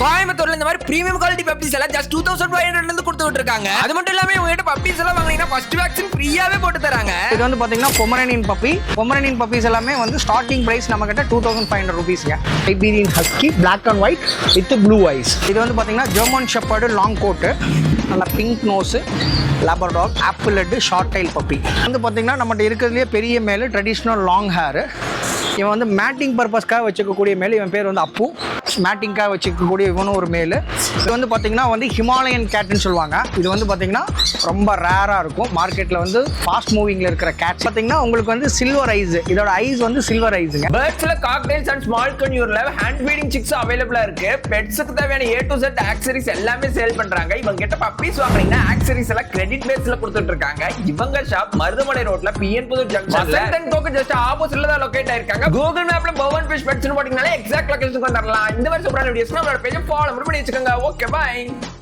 கோயம்புத்தூர்ல இந்த மாதிரி பிரீமியம் குவாலிட்டி பப்பீஸ் எல்லாம் just 2500 ல இருந்து கொடுத்துட்டு இருக்காங்க. அது மட்டும் இல்லாம இவங்க பப்பீஸ் எல்லாம் வாங்குனீங்கன்னா ஃபர்ஸ்ட் வேக்சின் ஃப்ரீயாவே போட்டு தராங்க. இது வந்து பாத்தீங்கன்னா பொமரேனியன் பப்பீஸ் எல்லாமே வந்து ஸ்டார்டிங் பிரைஸ் நம்ம கிட்ட 2500 ரூபீஸ்ங்க. Siberian husky black and white with blue eyes. இது வந்து பாத்தீங்கன்னா ஜெர்மன் ஷெப்பர்டு லாங் கோட், நல்ல பிங்க் நோஸ், லேபர்டாக், apple head, short tail puppy. வந்து பாத்தீங்கன்னா நம்மகிட்ட இருக்கிறதுலே பெரிய மேல், ட்ரெடிஷ்னல் லாங் ஹேர். இவன் வந்து மேட்டிங் பர்பஸ்க்காக வச்சுக்கக்கூடிய மேல். இவன் பேர் வந்து அப்பு. மேட்டிங்காக வச்சுக்கக்கூடிய இவனும் ஒரு மேல். இது வந்து பார்த்தீங்கன்னா வந்து ஹிமாலயன் கேட்னு சொல்லுவாங்க. இது வந்து பார்த்தீங்கன்னா ரொம்ப ரேராக இருக்கும் மார்க்கெட்டில். வந்து ஃபாஸ்ட் மூவிங்கில் இருக்கிற கேட் பார்த்தீங்கன்னா உங்களுக்கு வந்து சில்வர் ஐஸ். இதோட ஐஸ் வந்து சில்வர் ஐஸுங்க. பேர்ட்ஸ்ல காக்டெயில்ஸ் அண்ட் ஸ்மால் கன்யூர்ல ஹேண்ட் ஃபீடிங் சிக்ஸ் அவைலபிளா இருக்கு. பெட்ஸ்க்கு தேவையான A to Z ஆக்சரிஸ் எல்லாமே சேல் பண்றாங்க. இவங்க கிட்ட பப்பீஸ் வாங்குறீங்கன்னா ஆக்சரிஸ் எல்லாம் கிரெடிட் பேஸ்ல கொடுத்துட்டு இருக்காங்க. இவங்க ஷாப் மருதமலை ரோட்ல PN புதூர் ஜங்ஷன்ல ஜஸ்ட் ஆப்போசிட்ல தான் லொகேட் ஆயிருக்காங்க. கூகுள் மேப்ல பவன் ஃபிஷ் பெட்ஸ்னு போட்டீங்கனாலே எக்ஸாக்ட் லொகேஷனுக்கு வந்துடலாம். இந்த மாதிரி சூப்பரான வீடியோஸ் நம்மளோட பேஜை ஃபாலோ பண்ணி வச்சுக்கோங்க. Okay, by.